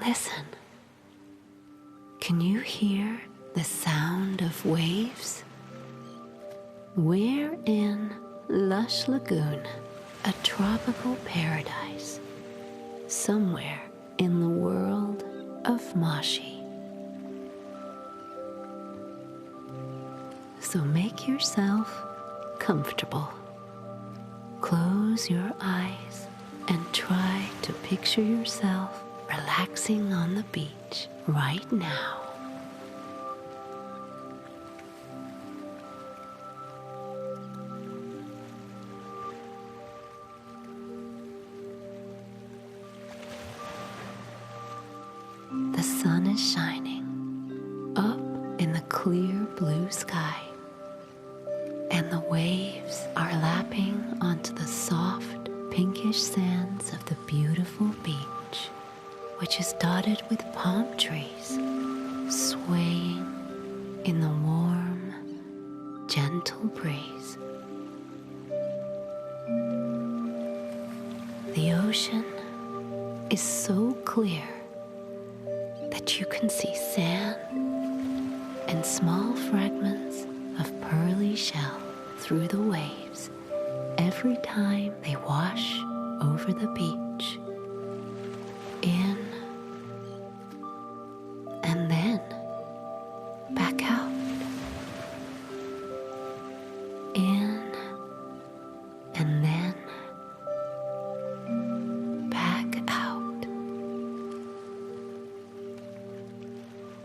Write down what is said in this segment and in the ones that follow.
Listen. Can you hear the sound of waves? We're in Lush Lagoon, a tropical paradise, somewhere in the world of moshi. So make yourself comfortable. Close your eyes and try to picture yourself relaxing on the beach right now. The sun is shining up in the clear blue sky, and the waves are lapping onto the soft pinkish sands of the beautiful beach, which is dotted with palm trees, swaying in the warm, gentle breeze. The ocean is so clear that you can see sand and small fragments of pearly shell through the waves every time they wash over the beach. In and then back out. In and then back out.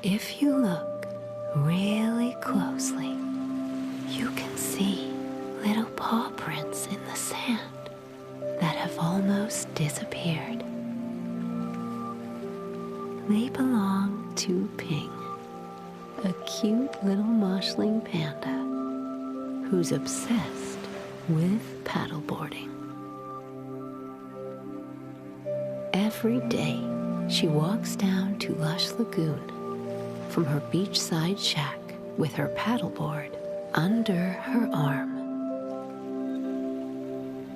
If you look really closely, you can see little paw prints in the sand that have almost disappeared. They belong to Ping, a cute little moshling panda who's obsessed with paddleboarding. Every day, she walks down to Lush Lagoon from her beachside shack with her paddleboard under her arm.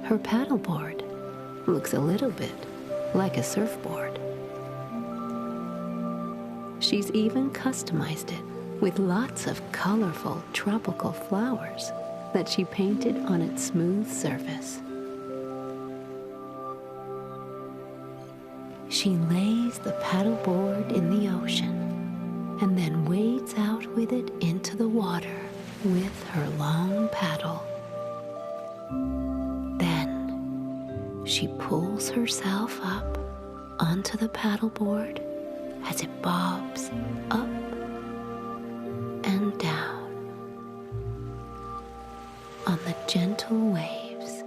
Her paddleboard looks a little bit like a surfboard. She's even customized it with lots of colorful tropical flowers that she painted on its smooth surface. She lays the paddleboard in the ocean and then wades out with it into the water with her long paddle. Then she pulls herself up onto the paddleboard as it bobs up and down on the gentle waves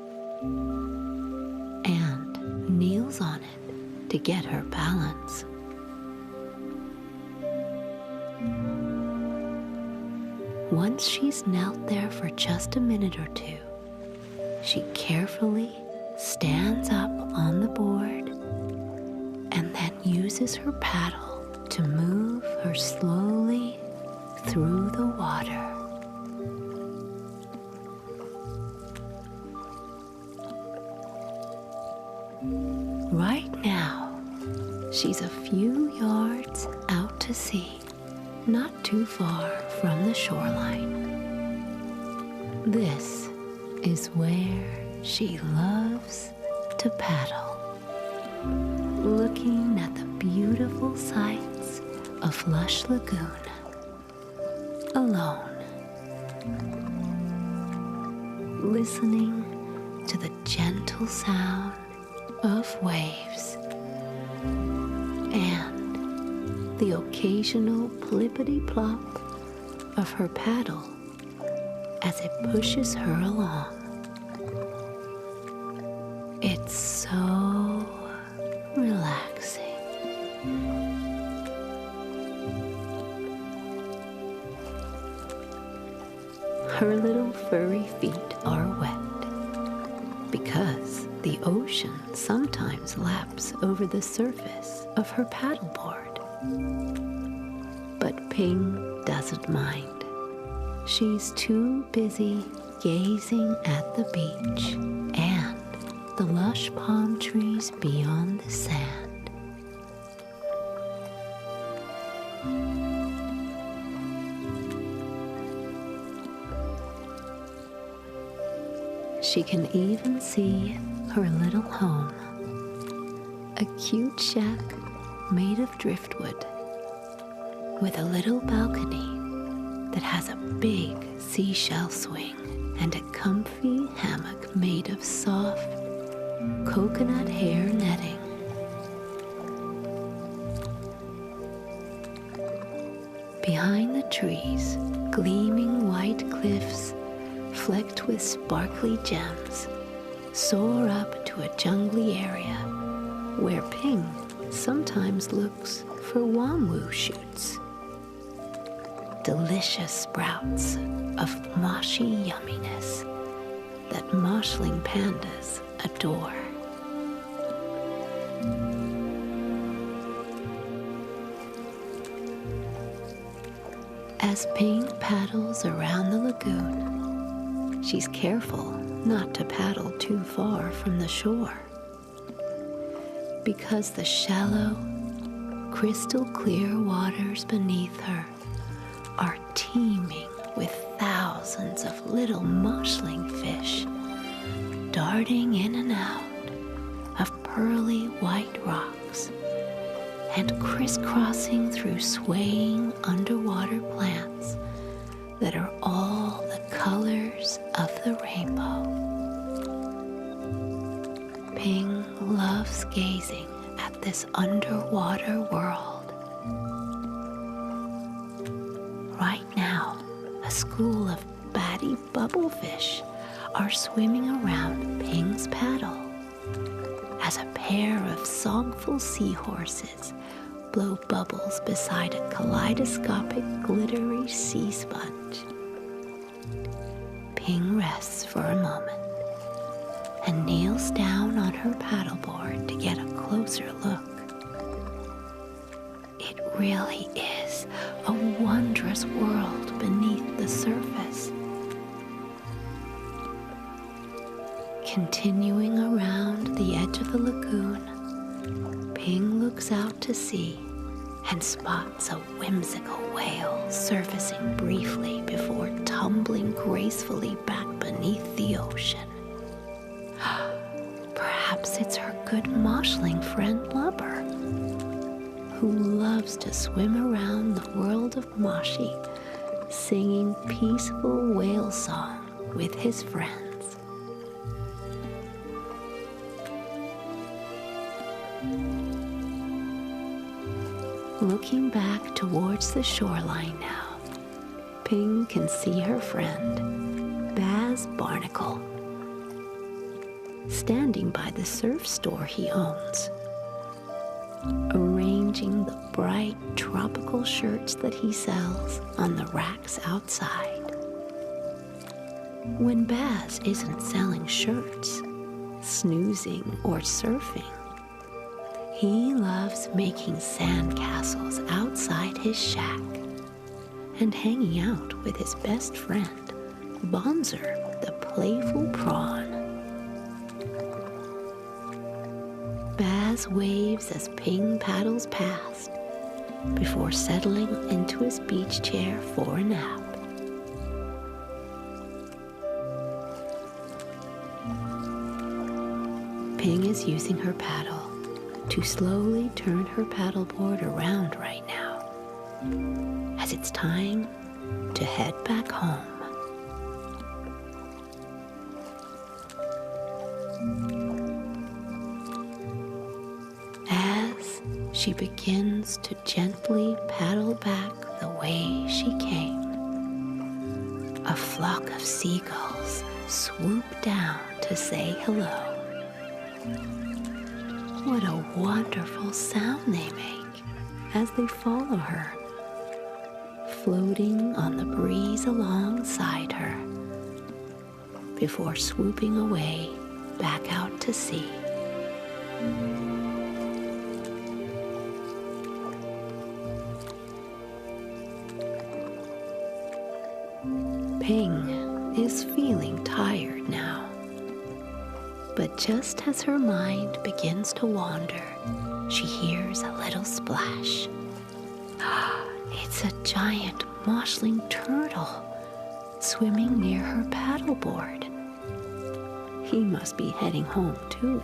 and kneels on it to get her balance. Once she's knelt there for just a minute or two, she carefully stands up on the board and then uses her paddle to move her slowly through the water. Right now, she's a few yards out to sea, not too far from the shoreline. This is where she loves to paddle, looking at the beautiful sights of Lush Lagoon, alone, listening to the gentle sound of waves and the occasional plippity-plop of her paddle as it pushes her along. It's so relaxing. Her little furry feet are wet because the ocean sometimes laps over the surface of her paddleboard. But Ping doesn't mind. She's too busy gazing at the beach and the lush palm trees beyond the sand. She can even see her little home, a cute shack made of driftwood with a little balcony that has a big seashell swing and a comfy hammock made of soft coconut hair netting. Behind the trees, gleaming white cliffs flecked with sparkly gems soar up to a jungly area where Ping sometimes looks for wamwu shoots, delicious sprouts of moshi yumminess that moshling pandas adore. As Ping paddles around the lagoon, she's careful not to paddle too far from the shore, because the shallow, crystal clear waters beneath her are teeming with thousands of little moshling fish darting in and out of pearly white rocks and crisscrossing through swaying underwater plants that are all the colors of the rainbow. Ping loves gazing at this underwater world. Right now, a school of batty bubblefish are swimming around Ping's paddle as a pair of songful seahorses blow bubbles beside a kaleidoscopic glittery sea sponge. Ping rests for a moment and kneels down on her paddleboard to get a closer look. It really is a wondrous world beneath the surface. Continuing around the edge of the lagoon, Ping looks out to sea and spots a whimsical whale surfacing briefly before tumbling gracefully back beneath the ocean. Perhaps it's her good moshling friend Lubber, who loves to swim around the world of moshi, singing peaceful whale song with his friends. Looking back towards the shoreline now, Ping can see her friend, Baz Barnacle, standing by the surf store he owns, arranging the bright tropical shirts that he sells on the racks outside. When Baz isn't selling shirts, snoozing, or surfing, he loves making sandcastles outside his shack and hanging out with his best friend, Bonzer, the playful prawn. Baz waves as Ping paddles past before settling into his beach chair for a nap. Ping is using her paddle to slowly turn her paddleboard around right now, as it's time to head back home. As she begins to gently paddle back the way she came, a flock of seagulls swoop down to say hello. What a wonderful sound they make as they follow her, floating on the breeze alongside her, before swooping away back out to sea. Ping is feeling tired now. But just as her mind begins to wander, she hears a little splash. It's a giant moshling turtle swimming near her paddleboard. he must be heading home too,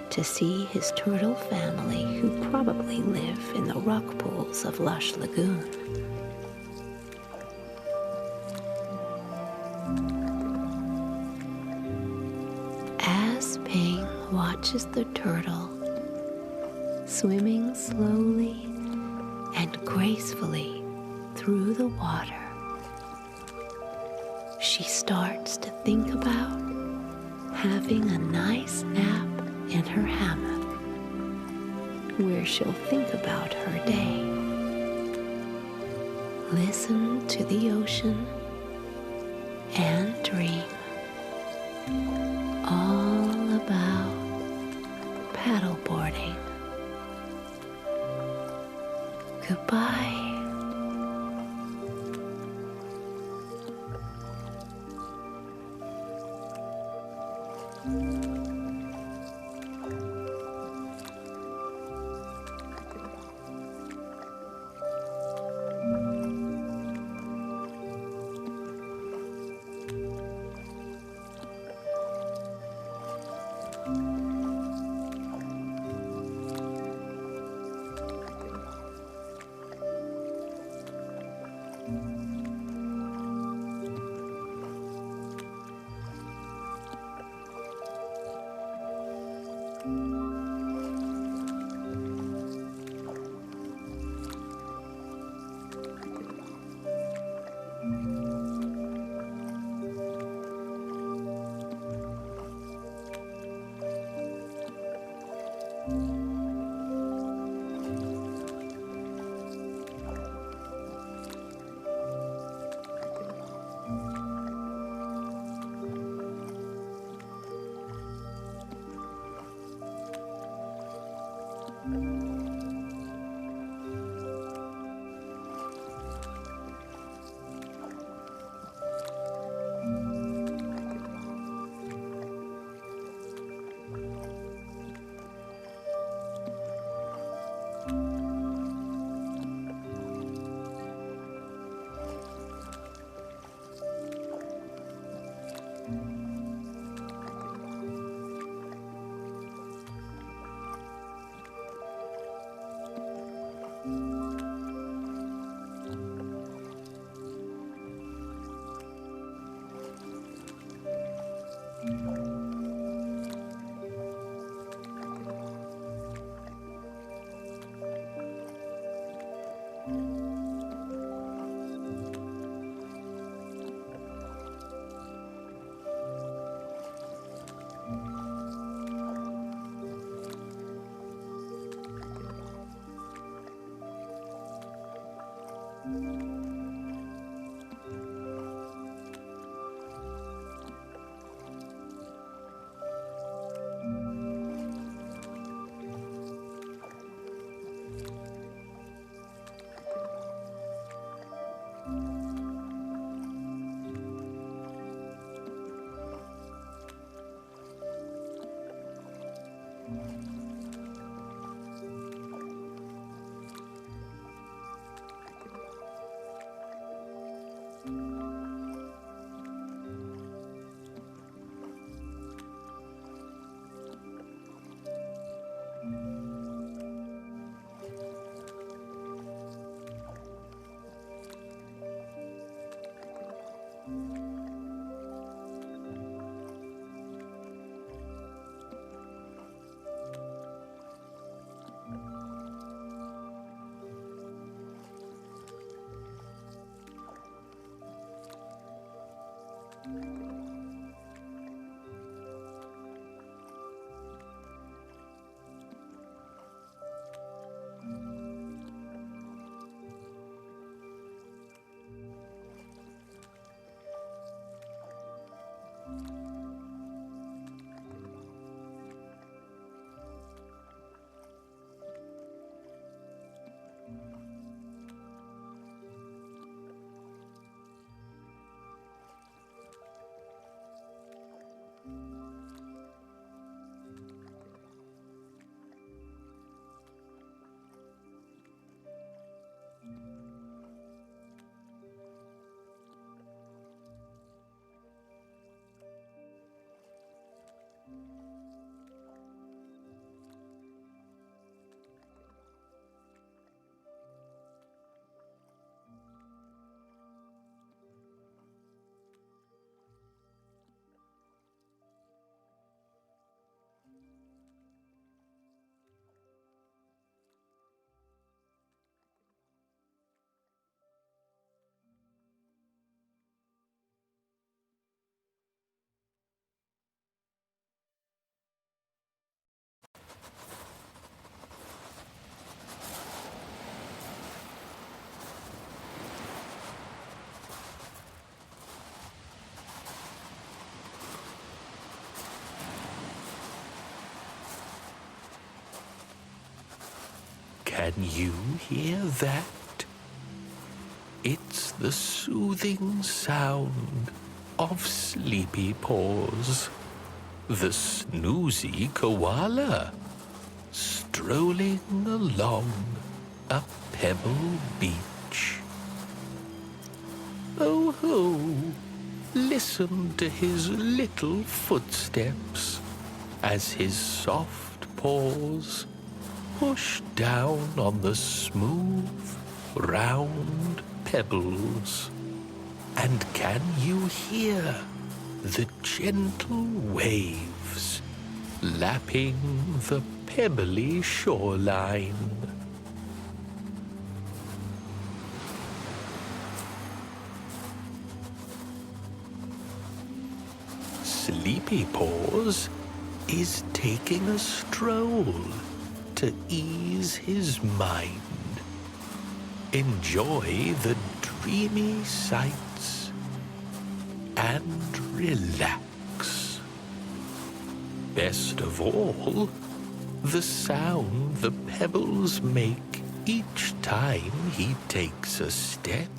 to see his turtle family who probably live in the rock pools of Lush Lagoon. As Ping watches the turtle swimming slowly and gracefully through the water, she starts to think about having a nice nap in her hammock, where she'll think about her day. Listen to the ocean and dream all about paddleboarding. Goodbye. Can you hear that? It's the soothing sound of Sleepy Paws, the snoozy koala, strolling along a pebble beach. Oh ho! Listen to his little footsteps as his soft paws push down on the smooth, round pebbles. And can you hear the gentle waves lapping the pebbly shoreline? Sleepy Paws is taking a stroll to ease his mind. Enjoy the dreamy sights and relax. Best of all, the sound the pebbles make each time he takes a step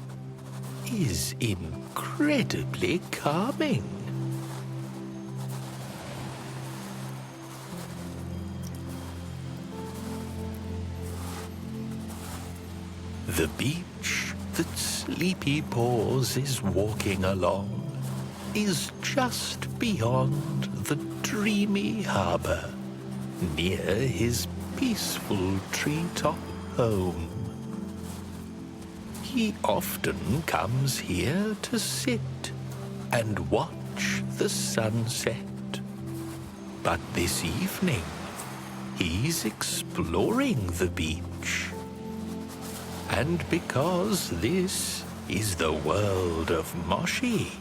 is incredibly calming. The beach that Sleepy Paws is walking along is just beyond the dreamy harbor, near his peaceful treetop home. He often comes here to sit and watch the sunset. But this evening, he's exploring the beach. And because this is the world of Moshi,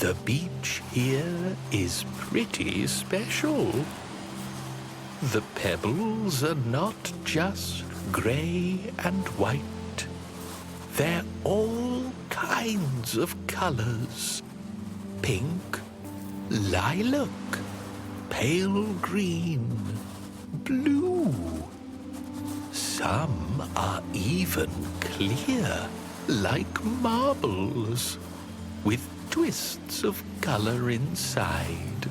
the beach here is pretty special. The pebbles are not just grey and white. They're all kinds of colors. Pink, lilac, pale green, blue. Some are even clear, like marbles, with twists of color inside.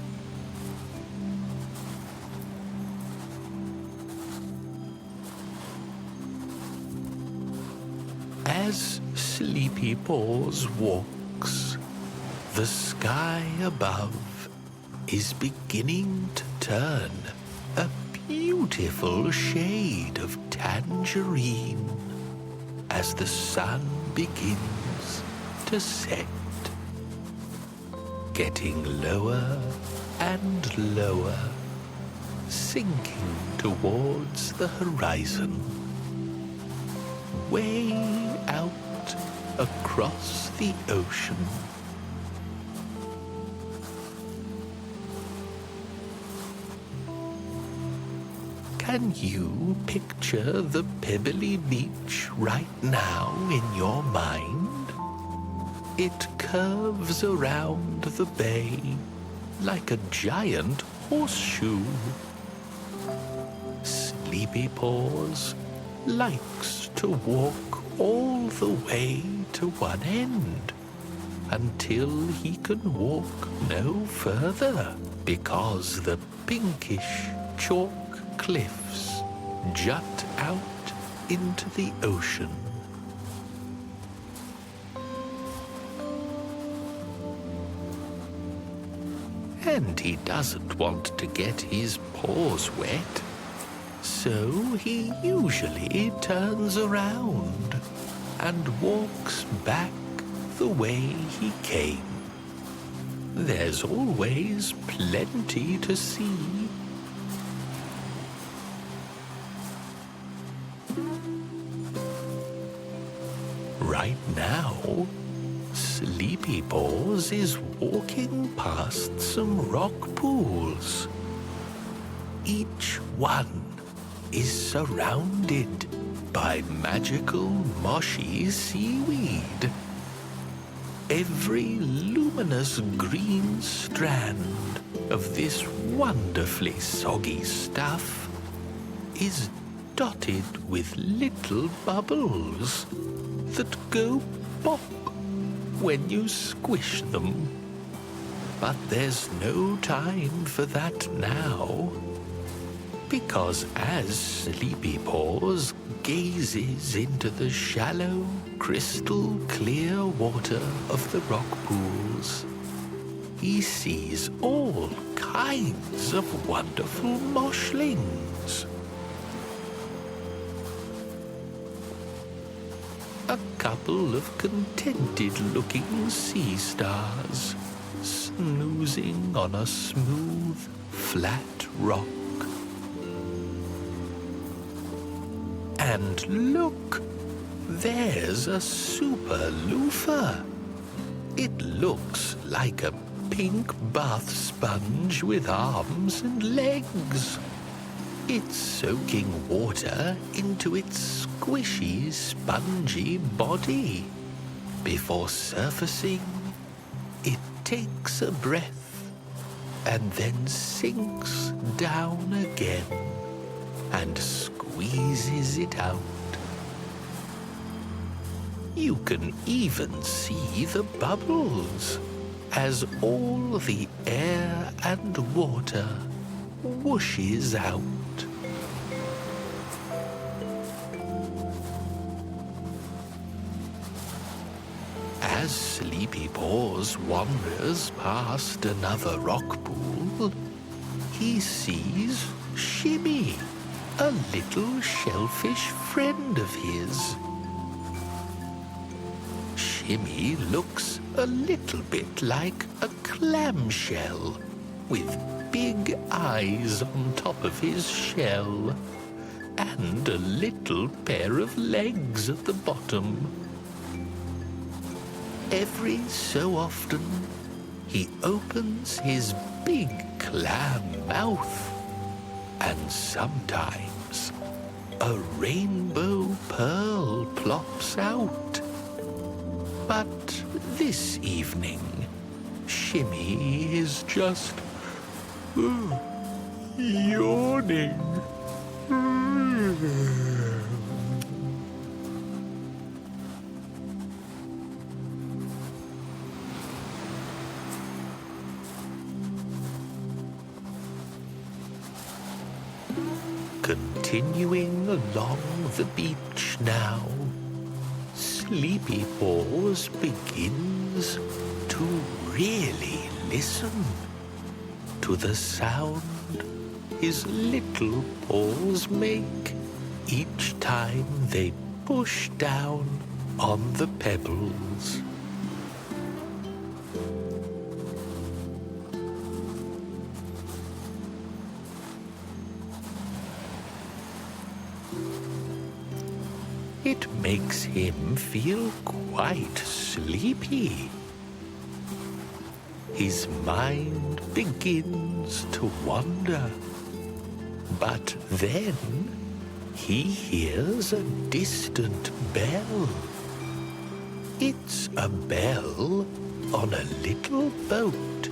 As Sleepy Paws walks, the sky above is beginning to turn a beautiful shade of tangerine as the sun begins to set, getting lower and lower, sinking towards the horizon, way out across the ocean. Can you picture the pebbly beach right now in your mind? It curves around the bay like a giant horseshoe. Sleepy Paws likes to walk all the way to one end until he can walk no further, because the pinkish chalk cliffs jut out into the ocean. And he doesn't want to get his paws wet, so he usually turns around and walks back the way he came. There's always plenty to see. Right now, Sleepy Paws is walking past some rock pools. Each one is surrounded by magical moshi seaweed. Every luminous green strand of this wonderfully soggy stuff is dotted with little bubbles that go pop when you squish them. But there's no time for that now, because as Sleepy Paws gazes into the shallow, crystal clear water of the rock pools, he sees all kinds of wonderful moshlings. A couple of contented-looking sea stars snoozing on a smooth, flat rock. And look, there's a super loofah. It looks like a pink bath sponge with arms and legs. It's soaking water into its squishy, spongy body. Before surfacing, it takes a breath and then sinks down again and squeezes it out. You can even see the bubbles as all the air and water whooshes out. As Sleepy Paws wanders past another rock pool, he sees Shimmy, a little shellfish friend of his. Shimmy looks a little bit like a clamshell, with big eyes on top of his shell, and a little pair of legs at the bottom. Every so often, he opens his big clam mouth, and sometimes a rainbow pearl plops out. But this evening, Shimmy is just yawning. Continuing along the beach now, Sleepy Paws begins to really listen to the sound his little paws make each time they push down on the pebbles. It makes him feel quite sleepy. His mind begins to wander, but then he hears a distant bell. It's a bell on a little boat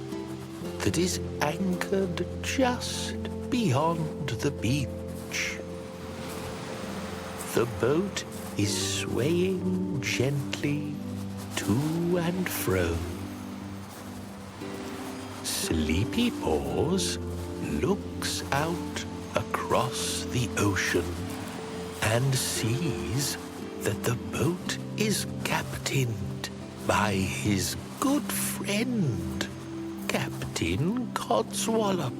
that is anchored just beyond the beach. The boat is swaying gently to and fro. Sleepy Paws looks out across the ocean and sees that the boat is captained by his good friend, Captain Codswallop.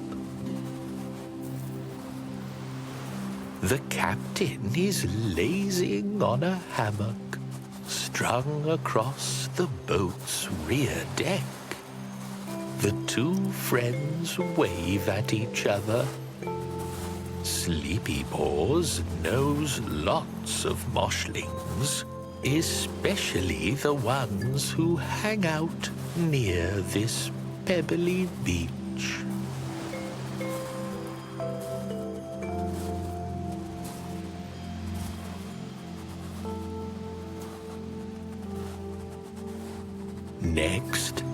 The captain is lazing on a hammock strung across the boat's rear deck. The two friends wave at each other. Sleepy Paws knows lots of moshlings, especially the ones who hang out near this pebbly beach. Next,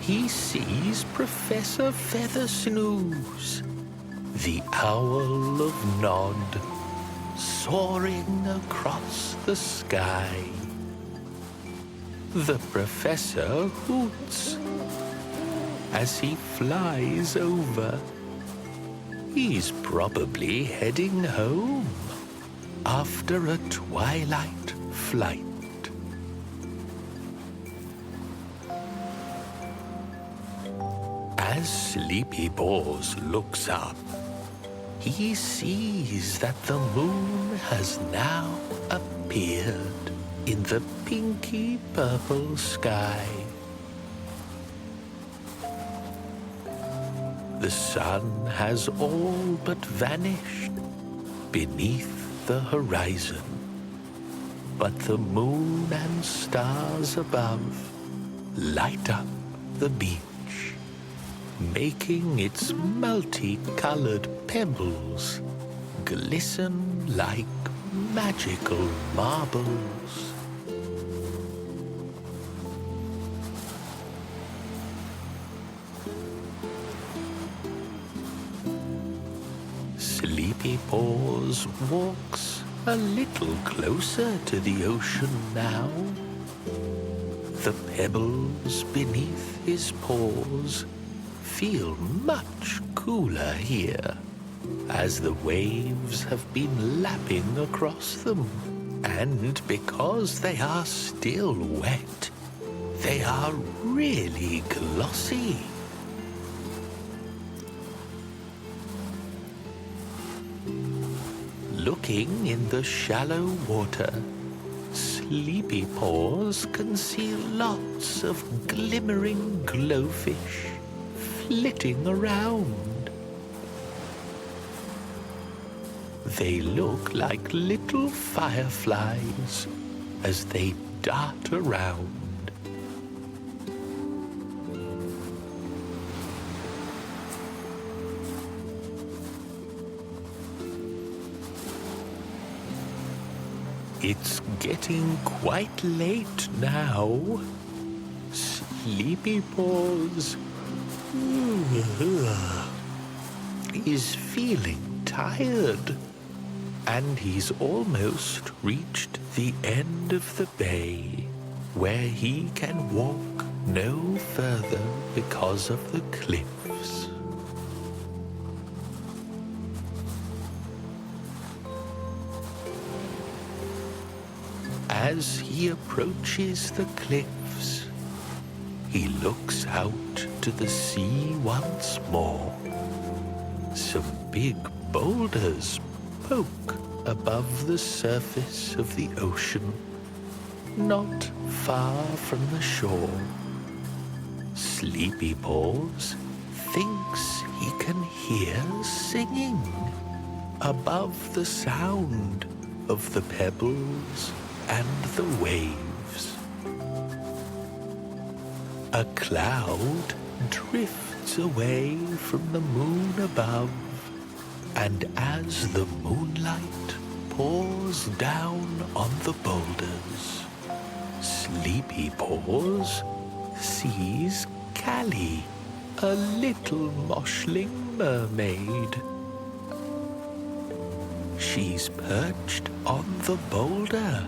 he sees Professor Feathersnooze, the Owl of Nod, soaring across the sky. The professor hoots as he flies over. He's probably heading home after a twilight flight. As Sleepy Paws looks up, he sees that the moon has now appeared in the pinky purple sky. The sun has all but vanished beneath the horizon, but the moon and stars above light up the beach, making its multicolored pebbles glisten like magical marbles. Sleepy Paws walks a little closer to the ocean now. The pebbles beneath his paws feel much cooler here, as the waves have been lapping across them. And because they are still wet, they are really glossy. Looking in the shallow water, Sleepy Paws can see lots of glimmering glowfish flitting around. They look like little fireflies as they dart around. It's getting quite late now. Sleepy Paws is feeling tired, and he's almost reached the end of the bay, where he can walk no further because of the cliffs. As he approaches the cliffs, he looks out to the sea once more. Some big boulders poke above the surface of the ocean, not far from the shore. Sleepy Paws thinks he can hear singing above the sound of the pebbles and the waves. A cloud drifts away from the moon above, and as the moonlight pours down on the boulders, Sleepy Paws sees Callie, a little moshling mermaid. She's perched on the boulder,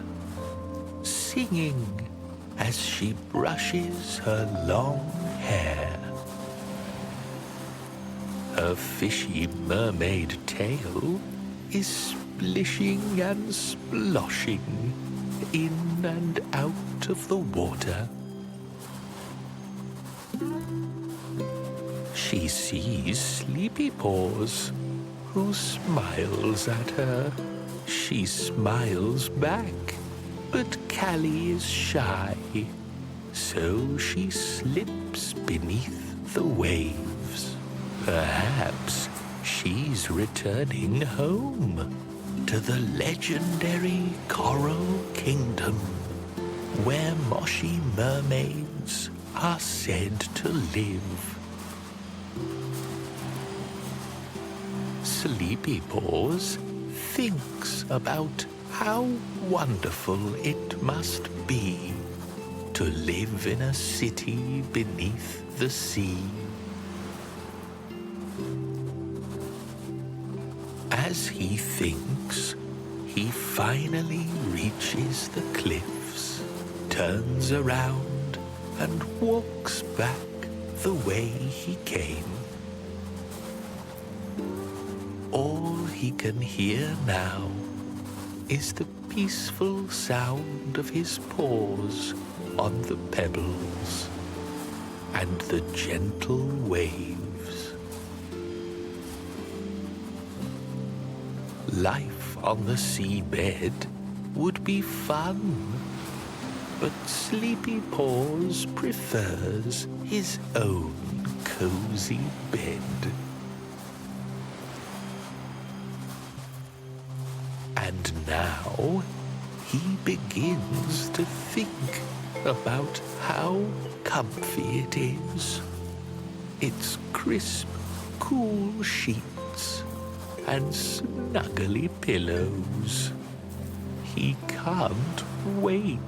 singing as she brushes her long hair. Her fishy mermaid tail is splishing and sploshing in and out of the water. She sees Sleepy Paws, who smiles at her. She smiles back, but Callie is shy, so she slips beneath the waves. Perhaps she's returning home to the legendary Coral Kingdom, where moshi mermaids are said to live. Sleepy Paws thinks about how wonderful it must be to live in a city beneath the sea. As he thinks, he finally reaches the cliffs, turns around, and walks back the way he came. All he can hear now is the peaceful sound of his paws on the pebbles and the gentle waves. Life on the seabed would be fun, but Sleepy Paws prefers his own cozy bed. And now he begins to think about how comfy it is. Its crisp, cool sheets and snuggly pillows. He can't wait.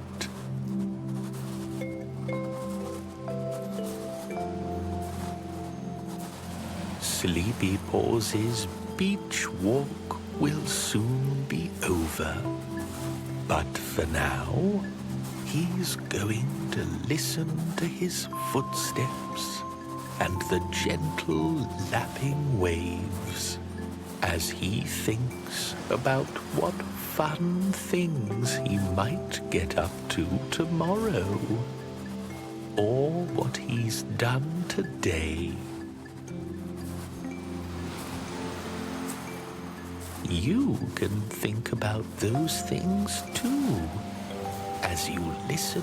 Sleepy Paws' beach walk will soon be over. But for now, he's going to listen to his footsteps and the gentle lapping waves as he thinks about what fun things he might get up to tomorrow, or what he's done today. You can think about those things too, as you listen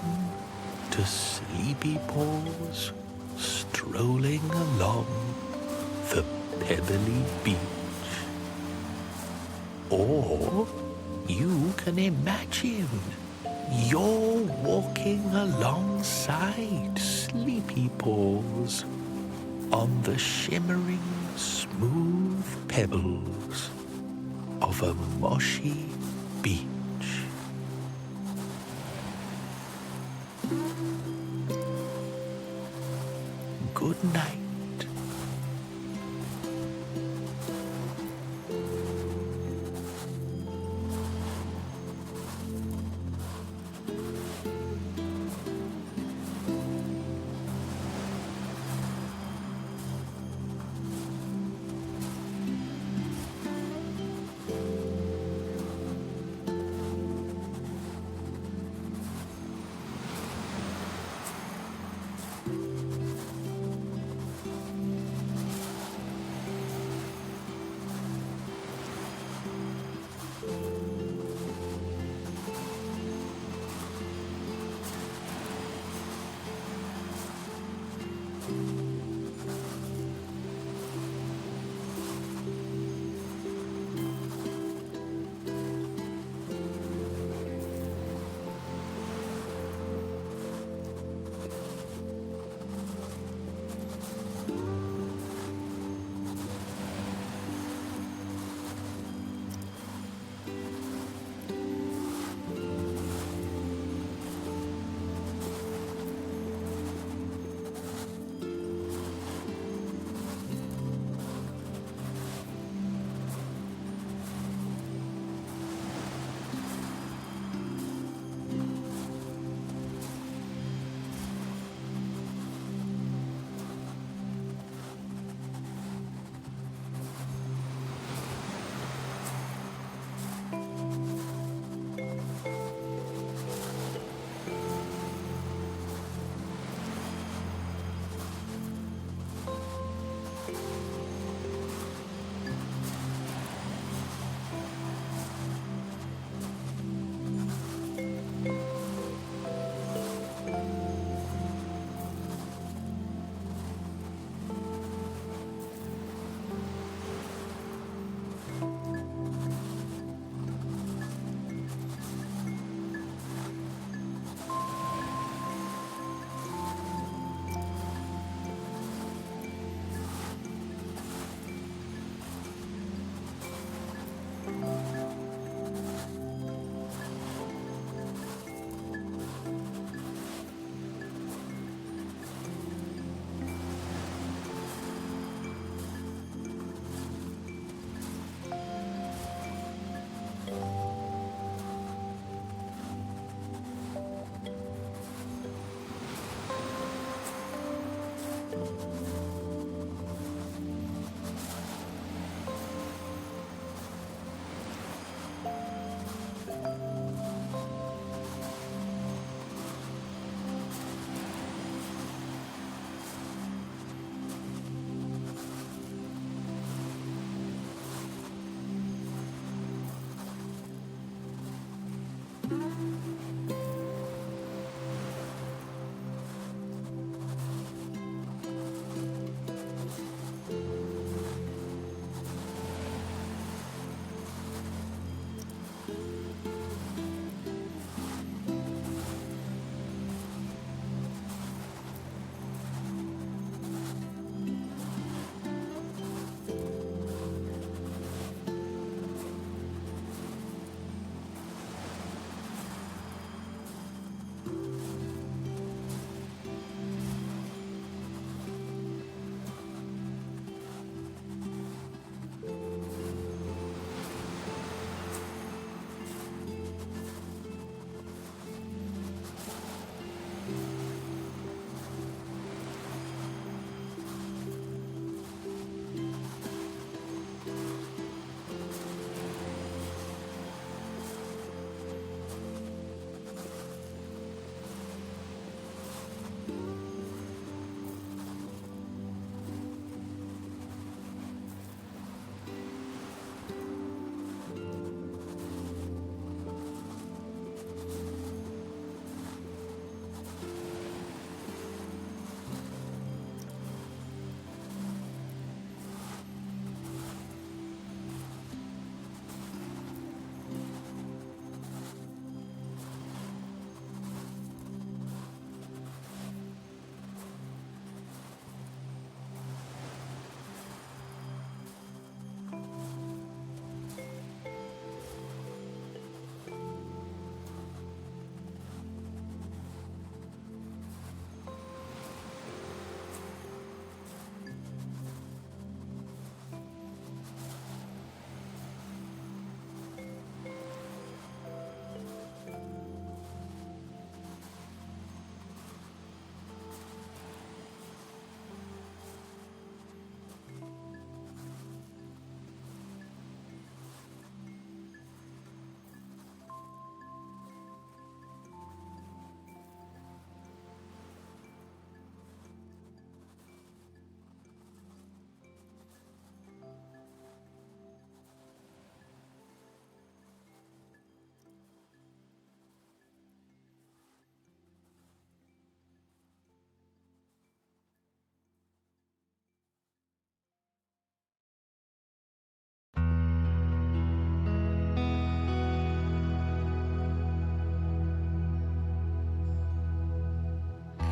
to Sleepy Paws strolling along the pebbly beach. Or you can imagine you're walking alongside Sleepy Paws on the shimmering, smooth pebbles of a moshi beach. Good night.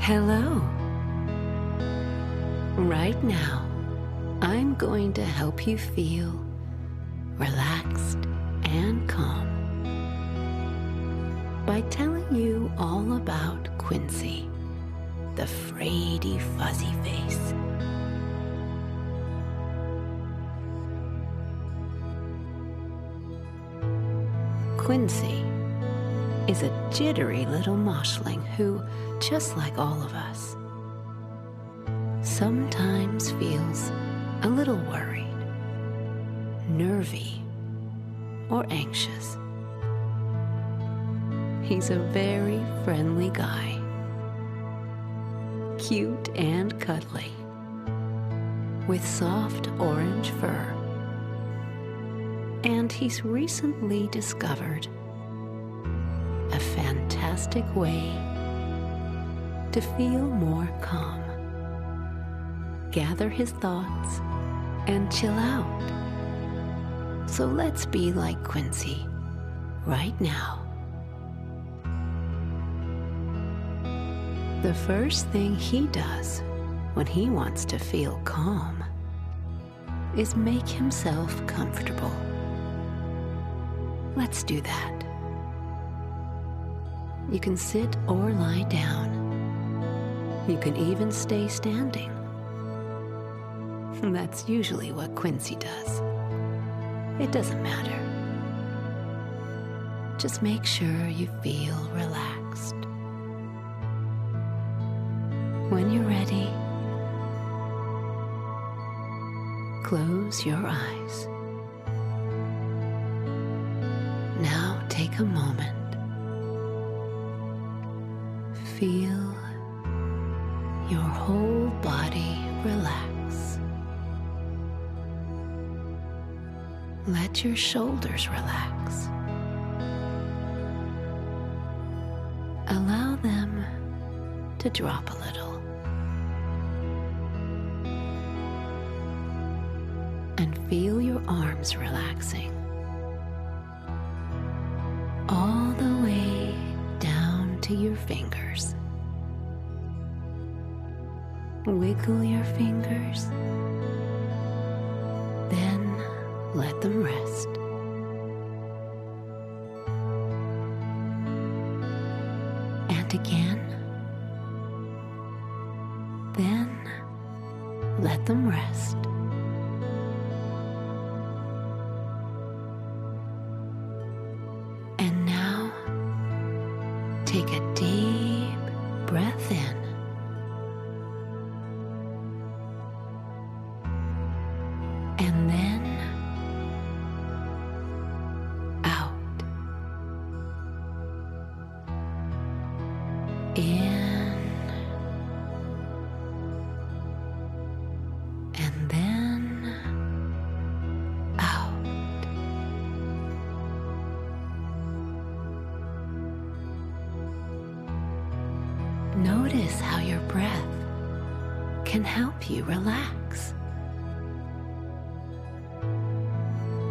Hello. Right now, I'm going to help you feel relaxed and calm by telling you all about Quincy, the fraidy fuzzy face. Quincy is a jittery little moshling who, just like all of us, sometimes feels a little worried, nervy, or anxious. He's a very friendly guy, cute and cuddly, with soft orange fur. And he's recently discovered a fantastic way to feel more calm, gather his thoughts, and chill out. So let's be like Quincy right now. The first thing he does when he wants to feel calm is make himself comfortable. Let's do that. You can sit or lie down. You can even stay standing. That's usually what Quincy does. It doesn't matter. Just make sure you feel relaxed. When you're ready, close your eyes. Now take a moment. Feel your whole body relax. Let your shoulders relax. Allow them to drop a little. And feel your arms relaxing. all the way down to your fingers. Wiggle your fingers, then let them rest. And again, then let them rest. And now, take a deep breath in. And then out. In. And then out. Notice how your breath can help you relax.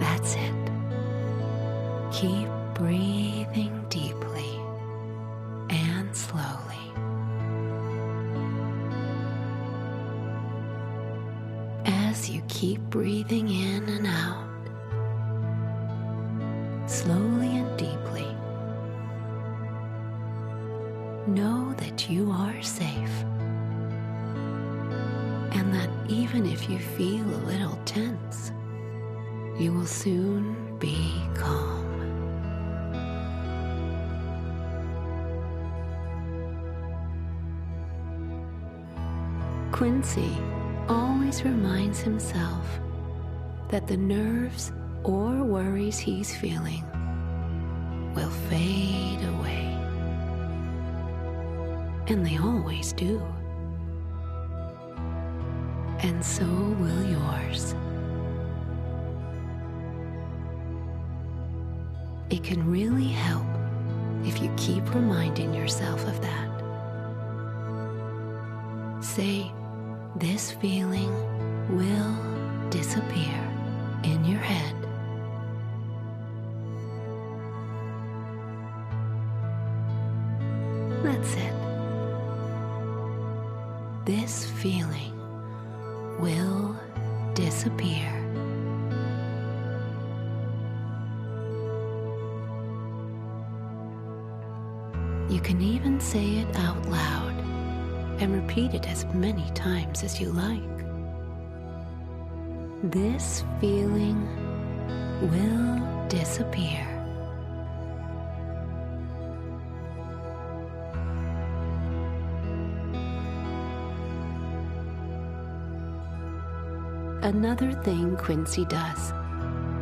That's it. Keep breathing deeply and slowly. As you keep breathing in and out, slowly and deeply, know that you are safe, and that even if you feel a little tense, you will soon be calm. Quincy always reminds himself that the nerves or worries he's feeling will fade away. And they always do. And so will yours. It can really help if you keep reminding yourself of that. Say, this feeling will disappear in your head. That's it. This feeling will disappear. You can even say it out loud and repeat it as many times as you like. This feeling will disappear. Another thing Quincy does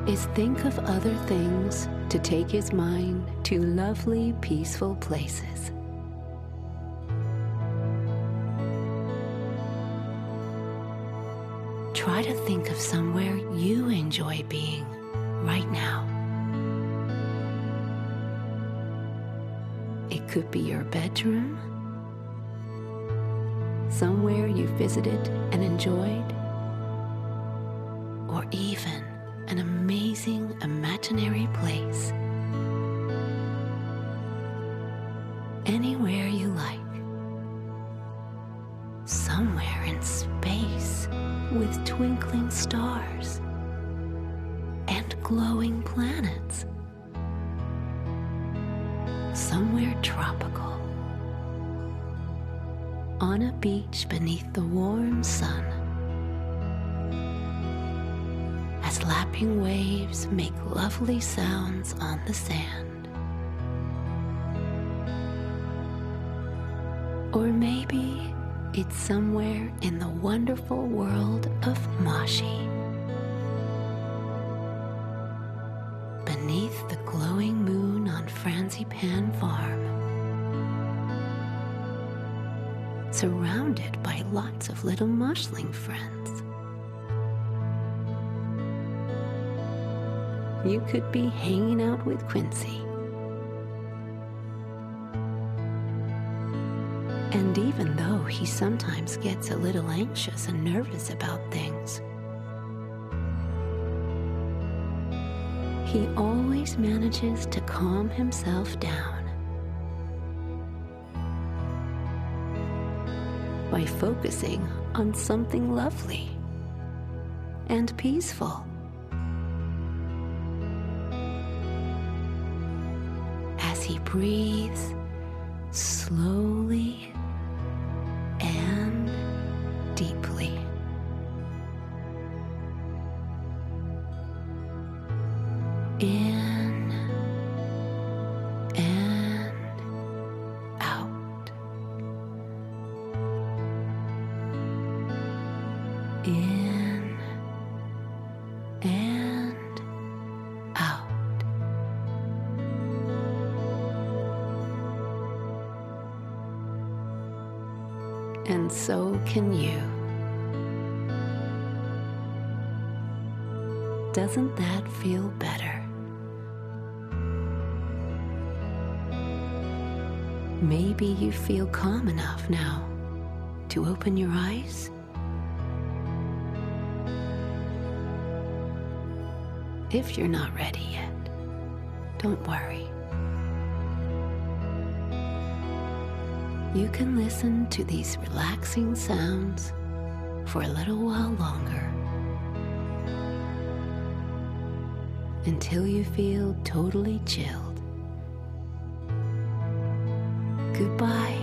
is think of other things to take his mind to lovely, peaceful places. Try to think of somewhere you enjoy being right now. It could be your bedroom, somewhere you visited and enjoyed, or even an amazing imaginary place. Anywhere you like. Somewhere in space with twinkling stars and glowing planets. Somewhere tropical. On a beach beneath the warm sun. As lapping waves make lovely sounds on the sand. Or maybe it's somewhere in the wonderful world of moshi. Beneath the glowing moon on Franzipan Farm. Surrounded by lots of little mushling friends. You could be hanging out with Quincy. And even though he sometimes gets a little anxious and nervous about things, he always manages to calm himself down by focusing on something lovely and peaceful. As he breathes slowly and deeply. In and out. In and out. And so can you. Doesn't that feel better? Maybe you feel calm enough now to open your eyes. If you're not ready yet, don't worry. You can listen to these relaxing sounds for a little while longer until you feel totally chilled. Goodbye.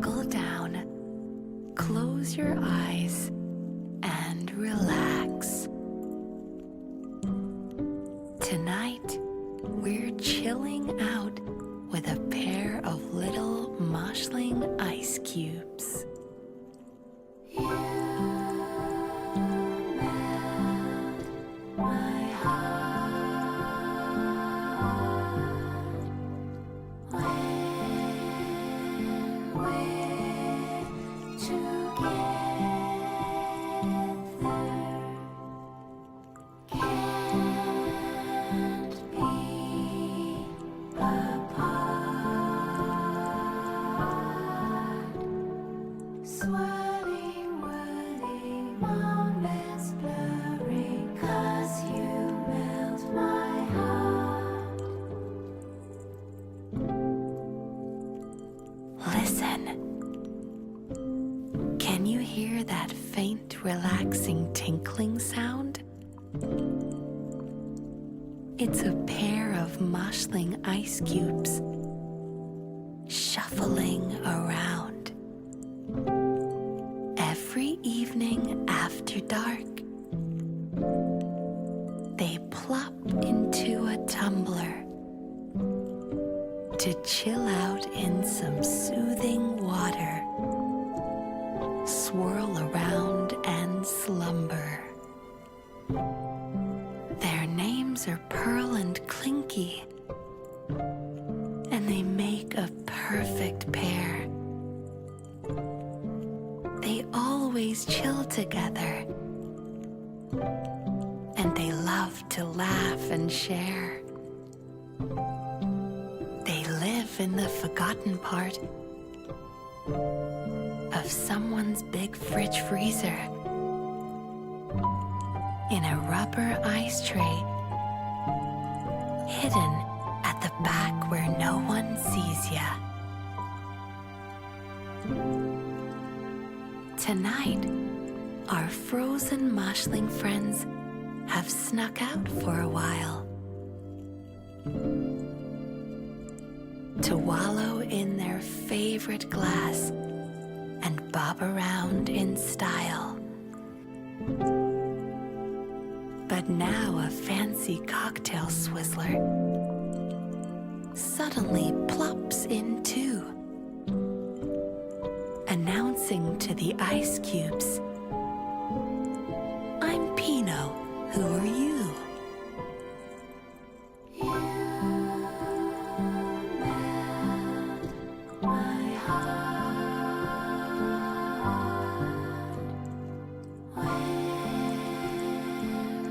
Snuggle down, close your eyes, and relax. Tonight, we're chilling out with a pair of little moshling ice cubes. You melt my heart when we're together. Can't be apart. Swirling, whirling, moments blurring, 'cause you melt my heart. Listen. Can you hear that faint, relaxing tinkling sound? It's a pair of moshling ice cubes shuffling around. Every evening after dark, they plop into a tumbler to chill out in some soothing water, swirl around and slumber. Their names are Pearl and Clinky, and they make a perfect pair. They always chill together, and they love to laugh and share. They live in the forgotten part of someone's big fridge freezer, in a rubber ice tray, hidden at the back where no one sees ya. Tonight, our frozen moshling friends have snuck out for a while to wallow in their favorite glass and bob around in style. But now a fancy cocktail swizzler suddenly plops in too, announcing to the ice cubes, "I'm Pino, who are you?" You melt my heart when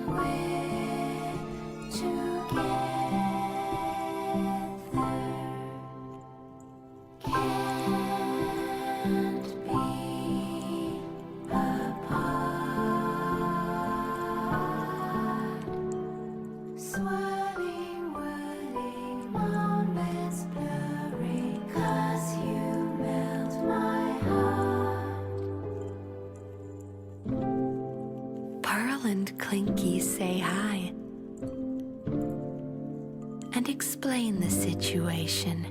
we're together. Can't be apart. Swirling, whirling, moments blurring, 'cause you melt my heart. Pearl and Clinky say hi and explain the situation.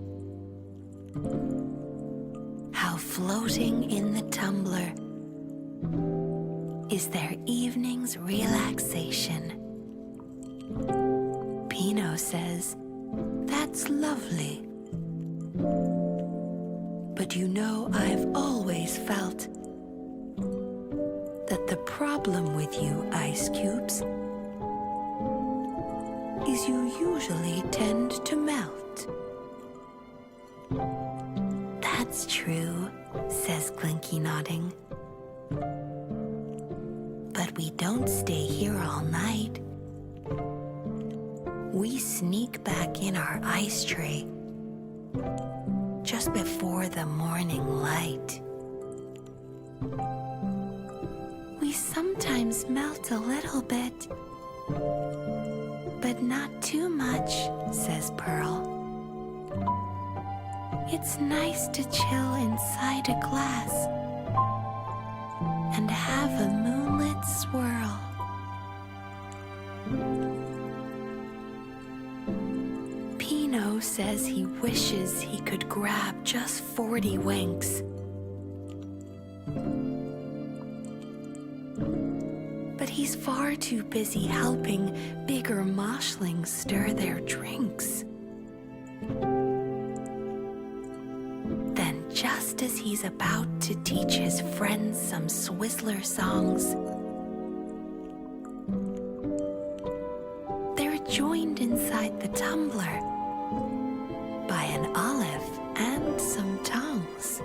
How floating in the tumbler is their evening's relaxation. Pino says, "That's lovely. But you know, I've always felt that the problem with you ice cubes is you usually tend to melt." "That's true," says Clinky, nodding. "But we don't stay here all night. We sneak back in our ice tray just before the morning light. We sometimes melt a little bit, but not too much," says Pearl. "It's nice to chill inside a glass and have a moonlit swirl." Pino says he wishes he could grab just 40 winks He's far too busy helping bigger moshlings stir their drinks. Then, just as he's about to teach his friends some Swizzler songs, they're joined inside the tumbler by an olive and some tongues.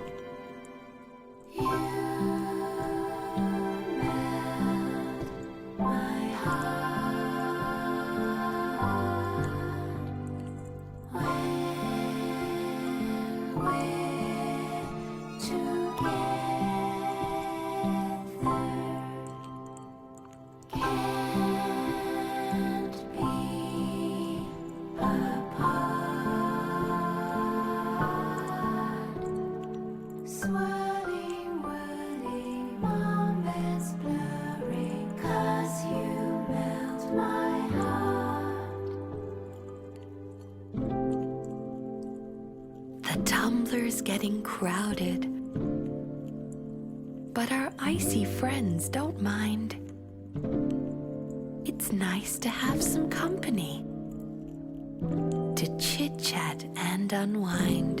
The tumbler's getting crowded, but our icy friends don't mind. It's nice to have some company, to chit-chat and unwind.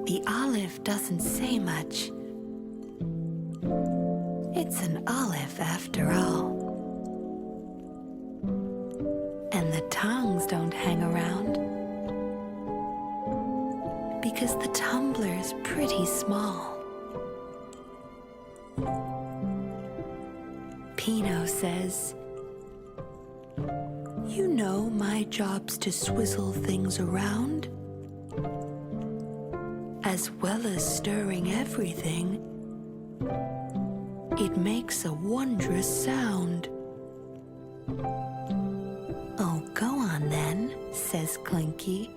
The olive doesn't say much. It's an olive after all. And the tongues don't hang around, because the tumbler's pretty small. Pino says, "You know my job's to swizzle things around, as well as stirring everything. It makes a wondrous sound." "Oh, go on then," says Clinky.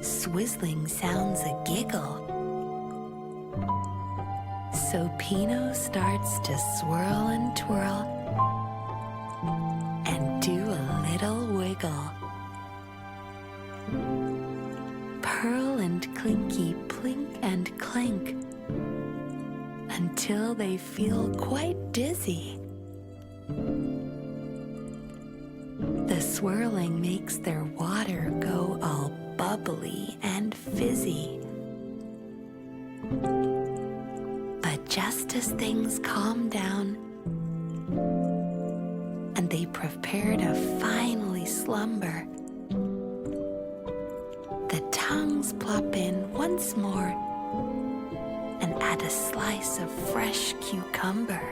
"Swizzling sounds a giggle." So Pino starts to swirl and twirl and do a little wiggle. Pearl and Clinky plink and clink until they feel quite dizzy. The swirling makes their water go all bubbly and fizzy. But just as things calm down and they prepare to finally slumber, the tongues plop in once more and add a slice of fresh cucumber.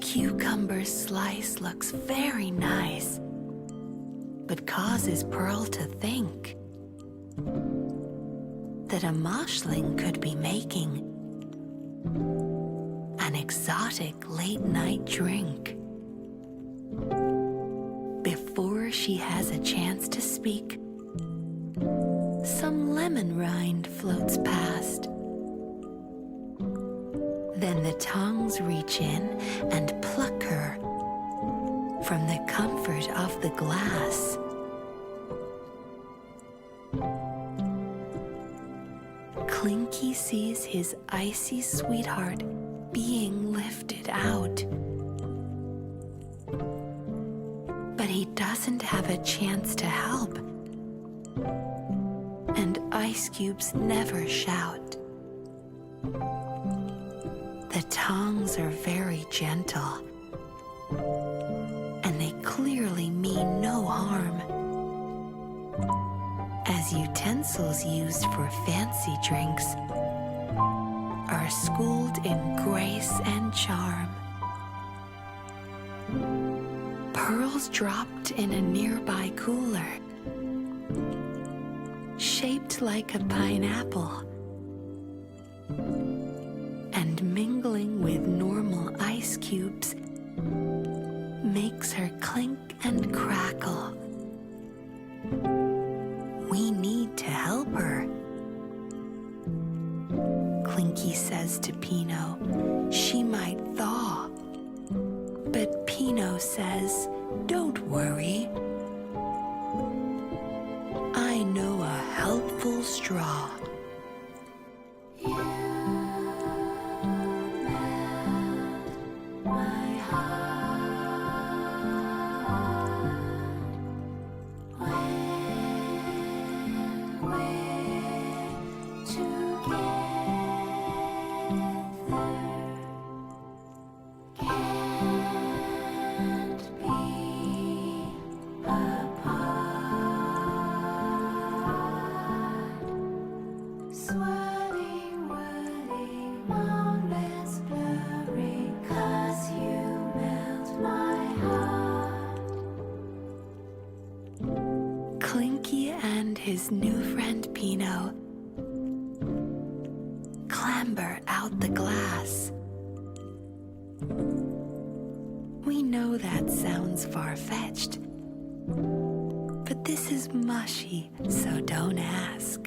Cucumber slice looks very nice, but causes Pearl to think that a moshling could be making an exotic late-night drink. Before she has a chance to speak, some lemon rind floats past. Then the tongues reach in and pluck her from the comfort of the glass. Clinky sees his icy sweetheart being lifted out. But he doesn't have a chance to help. And ice cubes never shout. The tongues are very gentle, and they clearly mean no harm. As utensils used for fancy drinks are schooled in grace and charm. Bubbles dropped in a nearby cooler, shaped like a pineapple, and mingling with normal ice cubes makes her clink and crackle. We need to help her. Clinky says to Pino she might thaw. But Pino says, don't worry. I know a helpful straw. Clinky and his new friend Pino clamber out the glass. We know that sounds far-fetched, but this is mushy, so don't ask.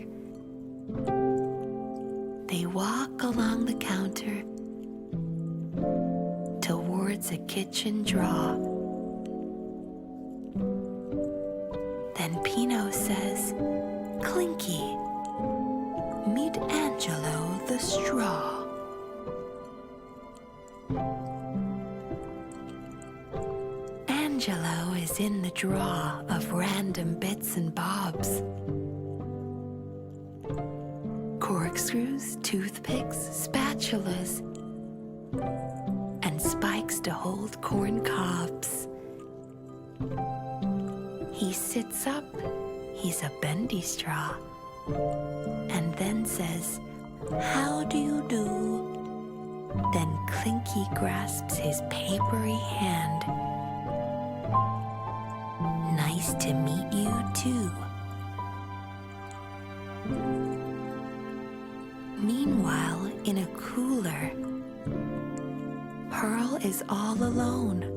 They walk along the counter towards a kitchen drawer. Then Pino says, Clinky, meet Angelo the straw. Angelo is in the drawer of random bits and bobs. Corkscrews, toothpicks, spatulas, and spikes to hold corn cobs. He sits up, he's a bendy straw, and then says, how do you do? Then Clinky grasps his papery hand. Nice to meet you too. Meanwhile, in a cooler, Pearl is all alone.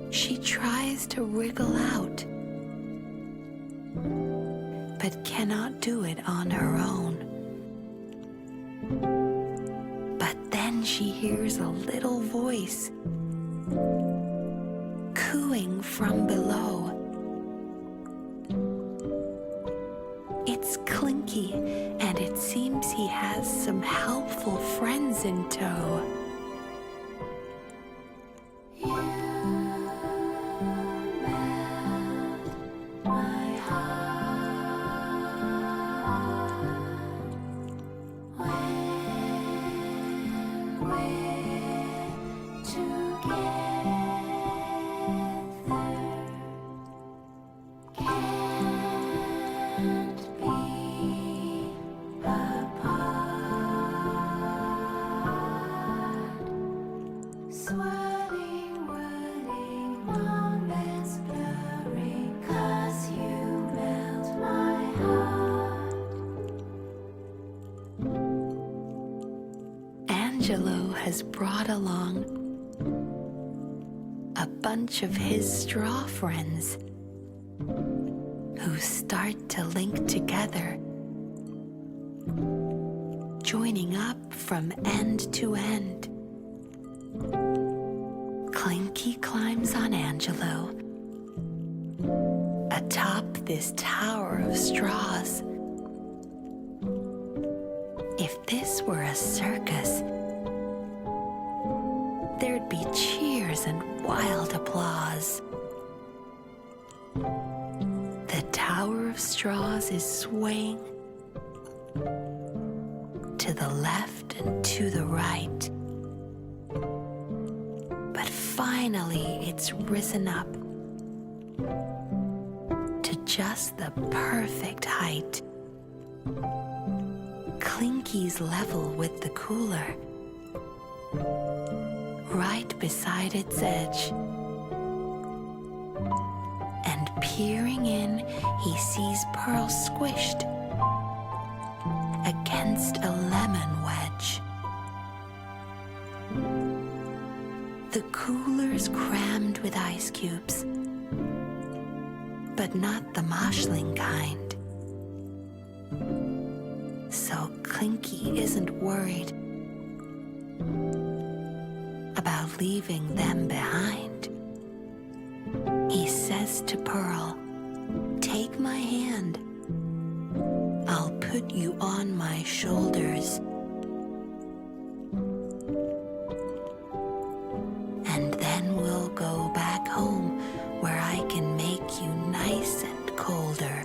She tries to wriggle out, but cannot do it on her own. But then she hears a little voice cooing from below. It's Clinky, and it seems he has some helpful friends in tow. Angelo has brought along a bunch of his straw friends who start to link together, joining up from end to end. Clinky climbs on Angelo atop this tower of straws. If this were a circus, there'd be cheers and wild applause. The tower of straws is swaying to the left and to the right. But finally, it's risen up to just the perfect height. Clinky's level with the cooler. Right beside its edge, Peering in, he sees Pearl squished against a lemon wedge. The cooler's crammed with ice cubes, but not the moshling kind. So Clinky isn't worried about leaving them behind. He says to Pearl, "Take my hand. I'll put you on my shoulders. And then we'll go back home where I can make you nice and colder."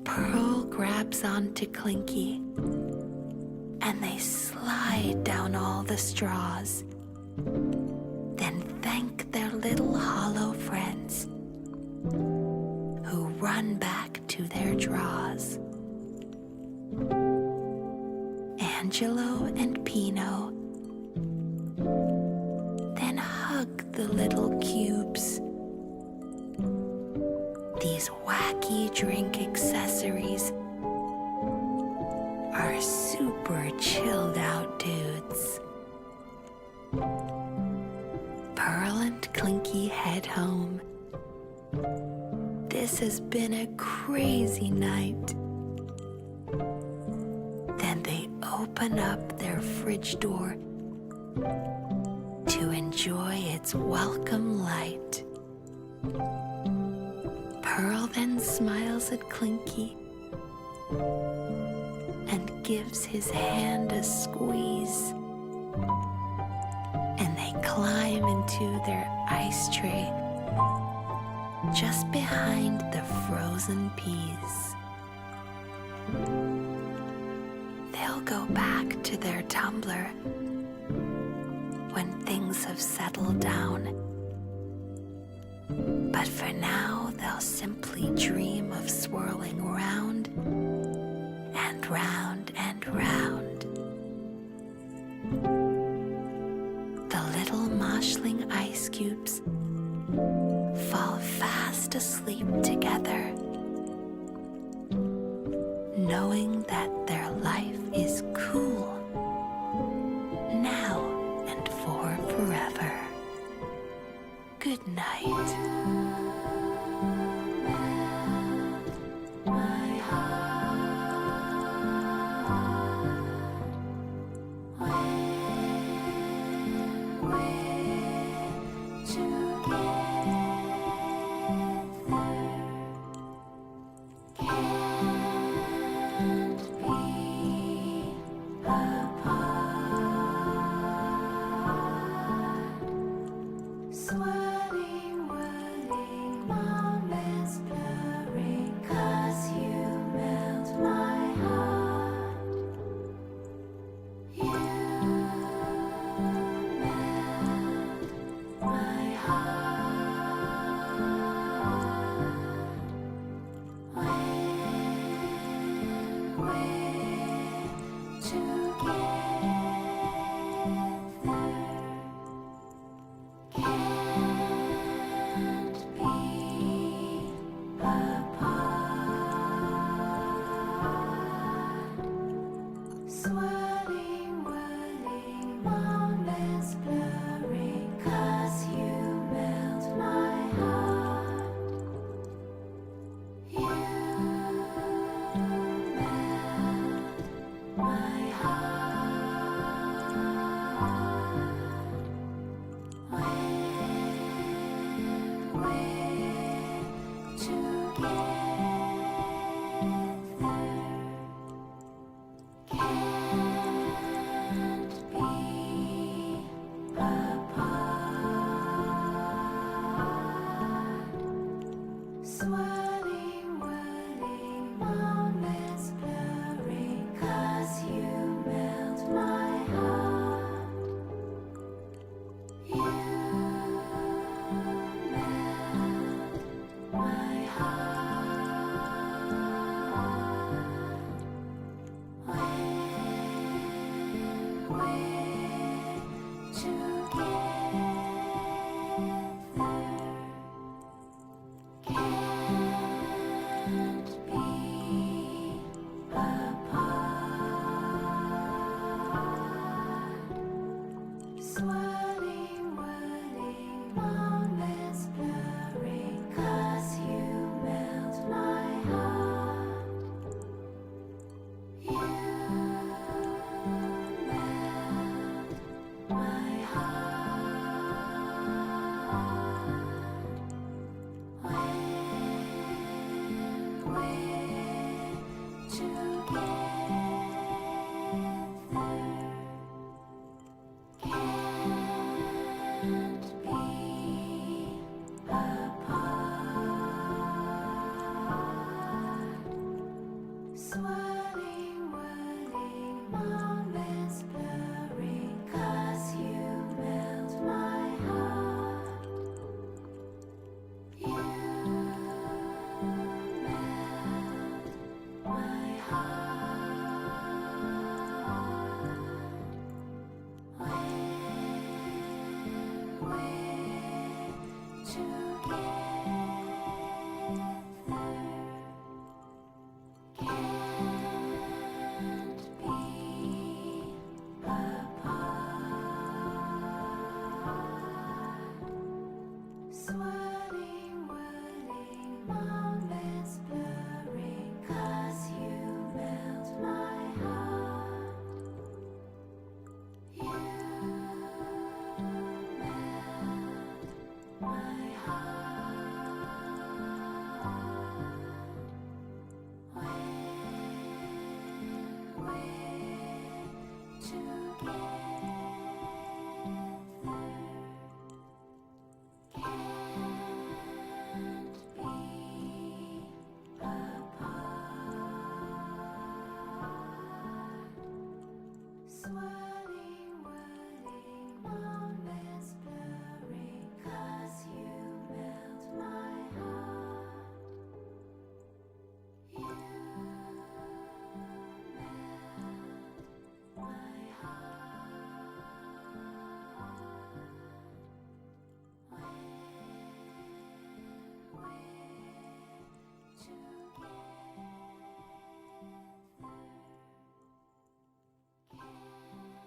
Pearl grabs onto Clinky, and they slide down all the straws, then thank their little hollow friends, who run back to their draws. Angelo and Pino then hug the little cubes. These wacky drink accessories are super chilled out dudes. Pearl and Clinky head home. This has been a crazy night. Then they open up their fridge door to enjoy its welcome light. Pearl then smiles at Clinky and gives his hand a squeeze. And they climb into their ice tray just behind the frozen peas. They'll go back to their tumbler when things have settled down. But for now, they'll simply dream of swirling round and round and round. The little moshling ice cubes fall fast asleep together, knowing that their life is cool now and for forever. Good night. My heart. Swirling, whirling, moments blurring, 'cause you melt my heart. You melt my heart. When we're together, can't be apart. Swirling, whirling, moments blurring, 'cause you melt my heart. You melt my heart. When we're together, can't be apart. Swirling, whirling, moments blurring, 'cause you melt my heart. You melt my heart. When we're together, can't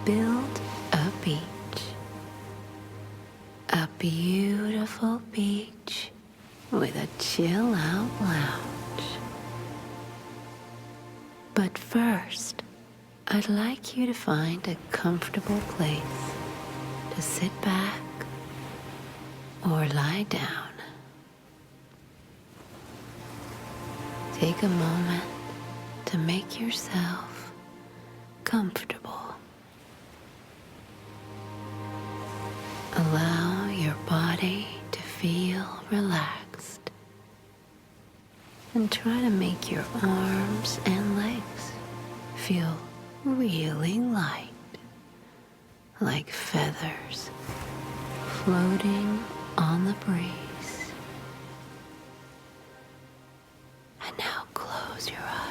build a beach. A beautiful beach with a chill out lounge. But first, I'd like you to find a comfortable place to sit back or lie down. Take a moment to make yourself comfortable. Allow your body to feel relaxed and try to make your arms and legs feel really light, like feathers floating on the breeze. And now close your eyes.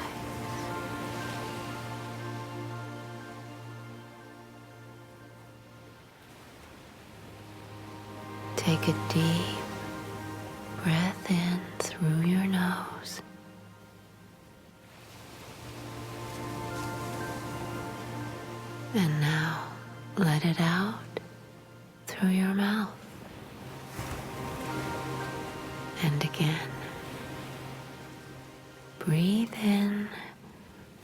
Take a deep breath in through your nose. And now let it out through your mouth. And again. Breathe in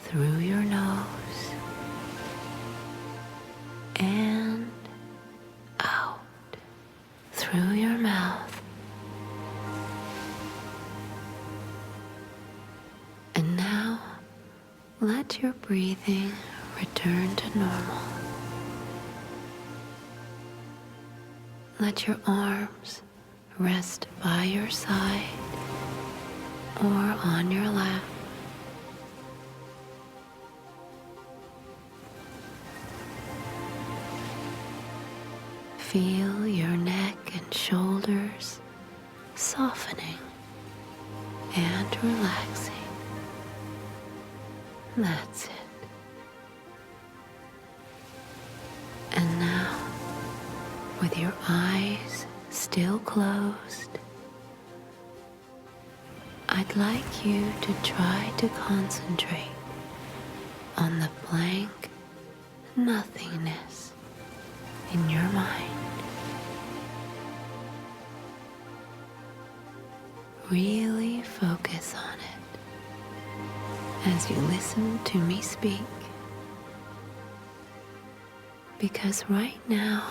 through your nose and out through your mouth. And now let your breathing return to normal. Let your arms rest by your side or on your lap. Feel your neck and shoulders softening and relaxing. That's it. And now, with your eyes still closed, I'd like you to try to concentrate on the blank nothingness in your mind. Really focus on it as you listen to me speak, because right now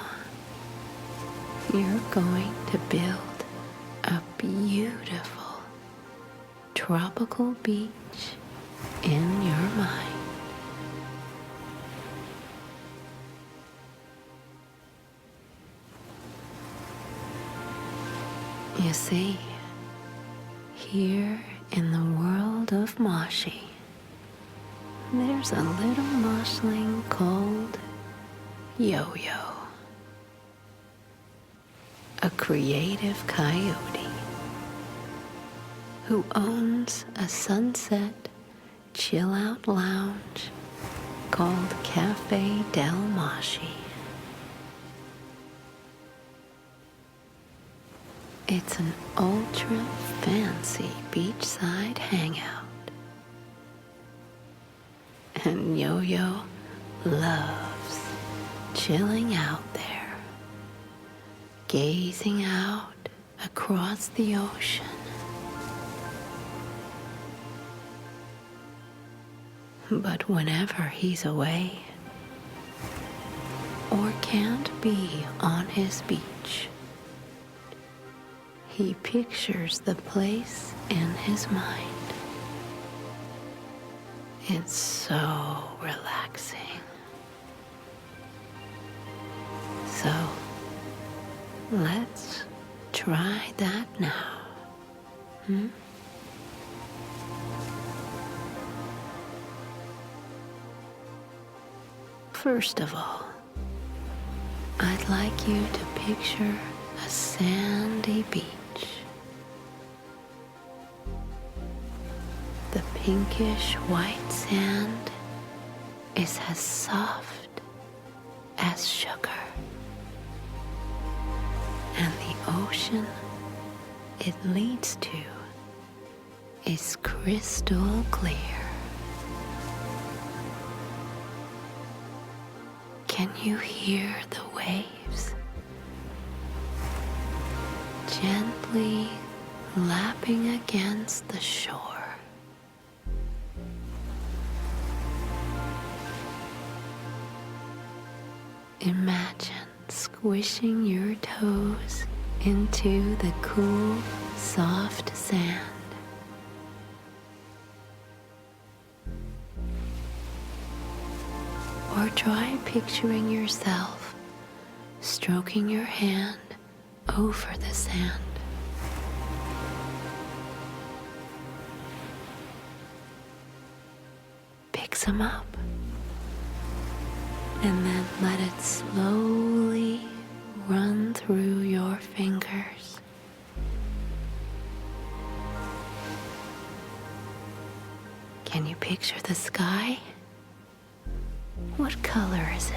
you're going to build a beautiful tropical beach in your mind. You see, here in the world of moshi, there's a little moshling called Yo-Yo, a creative coyote who owns a sunset chill-out lounge called Cafe Del Moshi. It's an ultra-fancy beachside hangout, and Yo-Yo loves chilling out there, gazing out across the ocean. But whenever he's away or can't be on his beach, he pictures the place in his mind. It's so relaxing. So, let's try that now. First of all, I'd like you to picture a sandy beach. The pinkish white sand is as soft as sugar, and the ocean it leads to is crystal clear. Can you hear the waves gently lapping against the shore? Imagine squishing your toes into the cool, soft sand. Or try picturing yourself stroking your hand over the sand. Pick some up and then let it slowly run through your fingers. Can you picture the sky? What color is it?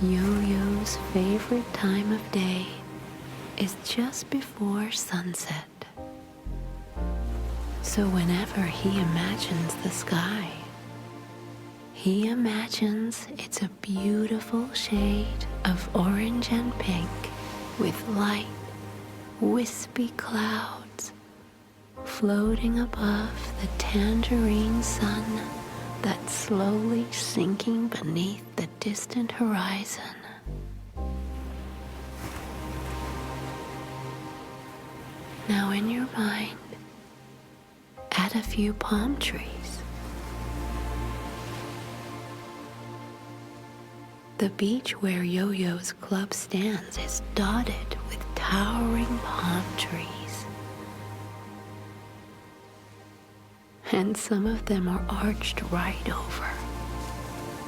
Yo-Yo's favorite time of day is just before sunset. So whenever he imagines the sky, he imagines it's a beautiful shade of orange and pink with light, wispy clouds floating above the tangerine sun that's slowly sinking beneath the distant horizon. Now in your mind, add a few palm trees. The beach where Yo-Yo's club stands is dotted with towering palm trees. And some of them are arched right over,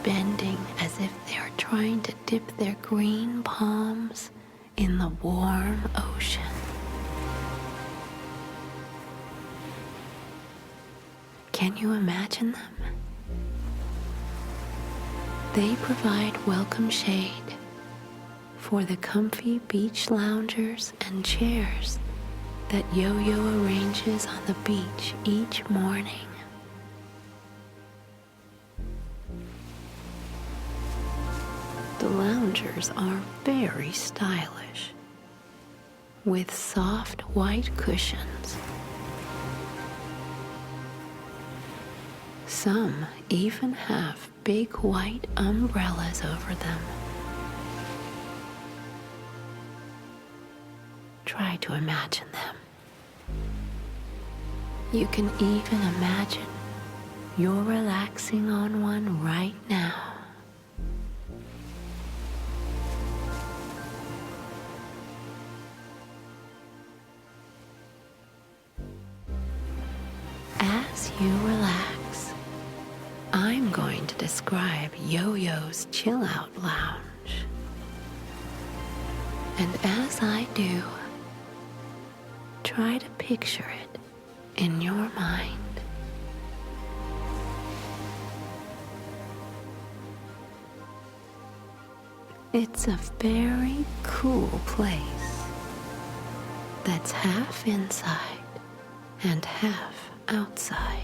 bending as if they are trying to dip their green palms in the warm ocean. Can you imagine them? They provide welcome shade for the comfy beach loungers and chairs that Yo-Yo arranges on the beach each morning. The loungers are very stylish, with soft white cushions. Some even have big white umbrellas over them. Try to imagine them. You can even imagine you're relaxing on one right now. As you relax, I'm going to describe Yo-Yo's Chill Out Lounge. And as I do, try to picture it in your mind. It's a very cool place that's half inside and half outside.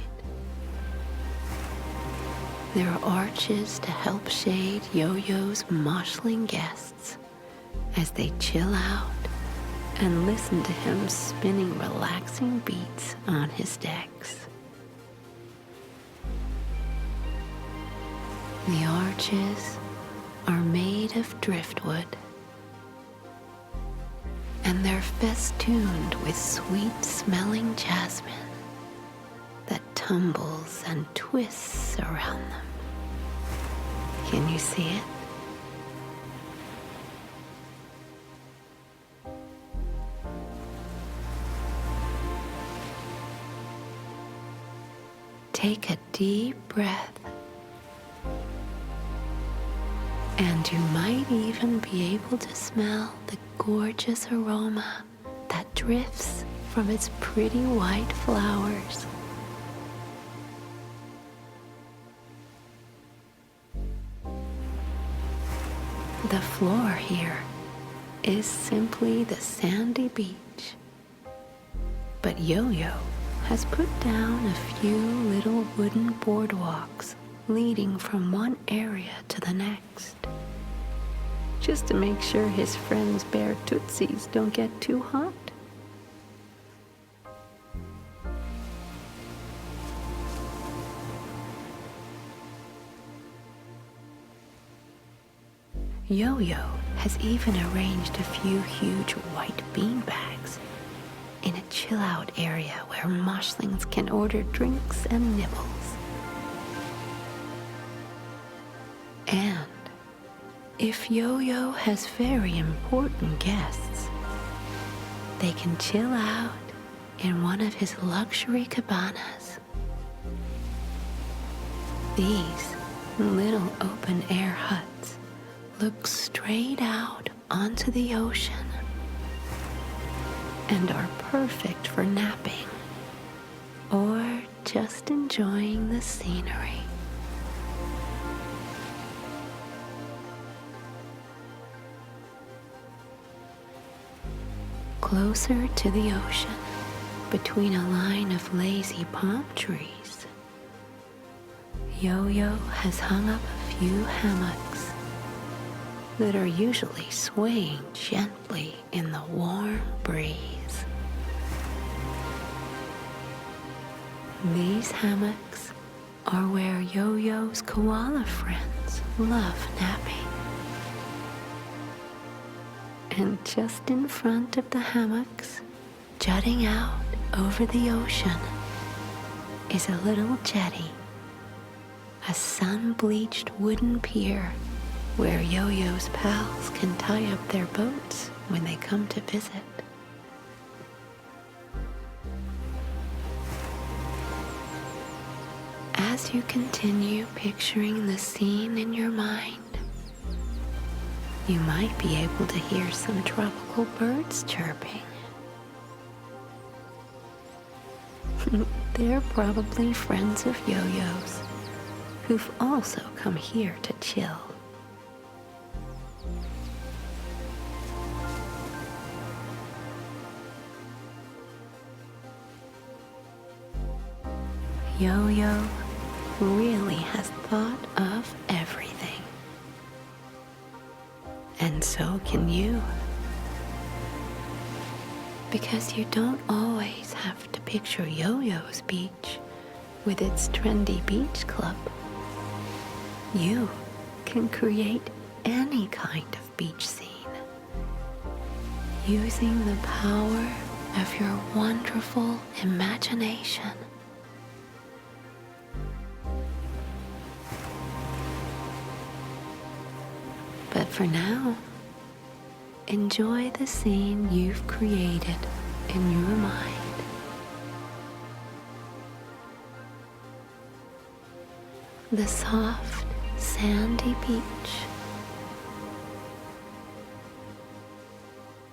There are arches to help shade Yo-Yo's moshling guests as they chill out and listen to him spinning relaxing beats on his decks. The arches are made of driftwood, and they're festooned with sweet-smelling jasmine that tumbles and twists around them. Can you see it? Take a deep breath, and you might even be able to smell the gorgeous aroma that drifts from its pretty white flowers. The floor here is simply the sandy beach, but Yo-Yo has put down a few little wooden boardwalks leading from one area to the next, just to make sure his friends' bear tootsies don't get too hot. Yo-Yo has even arranged a few huge white beanbags in a chill-out area where moshlings can order drinks and nibbles. And if Yo-Yo has very important guests, they can chill out in one of his luxury cabanas. These little open-air huts look straight out onto the ocean and are perfect for napping or just enjoying the scenery. Closer to the ocean, between a line of lazy palm trees, Yo-Yo has hung up a few hammocks that are usually swaying gently in the warm breeze. These hammocks are where Yo-Yo's koala friends love napping. And just in front of the hammocks, jutting out over the ocean, is a little jetty, a sun-bleached wooden pier where Yo-Yo's pals can tie up their boats when they come to visit. As you continue picturing the scene in your mind, you might be able to hear some tropical birds chirping. They're probably friends of Yo-Yo's who've also come here to chill. Yo-Yo really has thought of everything. And so can you. Because you don't always have to picture Yo-Yo's beach with its trendy beach club. You can create any kind of beach scene using the power of your wonderful imagination. But for now, enjoy the scene you've created in your mind. The soft, sandy beach.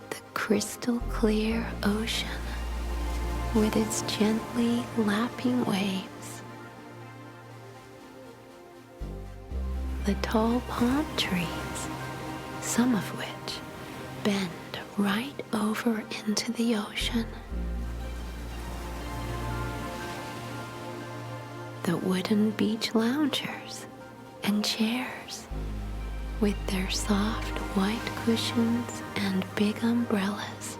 The crystal clear ocean with its gently lapping waves. The tall palm trees, some of which bend right over into the ocean. The wooden beach loungers and chairs with their soft white cushions and big umbrellas.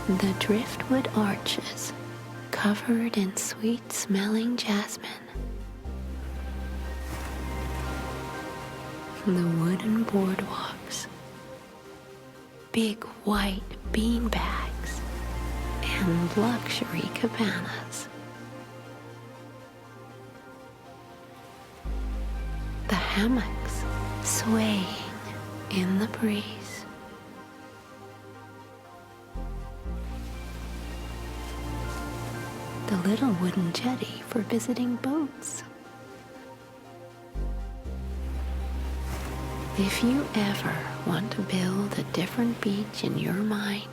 The driftwood arches covered in sweet-smelling jasmine. The wooden boardwalks, big white bean bags, and luxury cabanas. The hammocks swaying in the breeze. The little wooden jetty for visiting boats. If you ever want to build a different beach in your mind,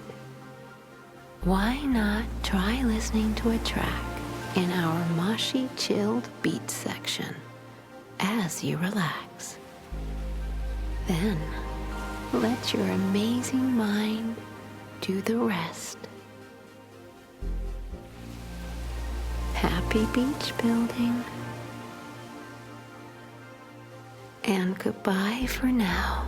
why not try listening to a track in our moshi chilled beach section as you relax? Then let your amazing mind do the rest. Happy beach building. And goodbye for now.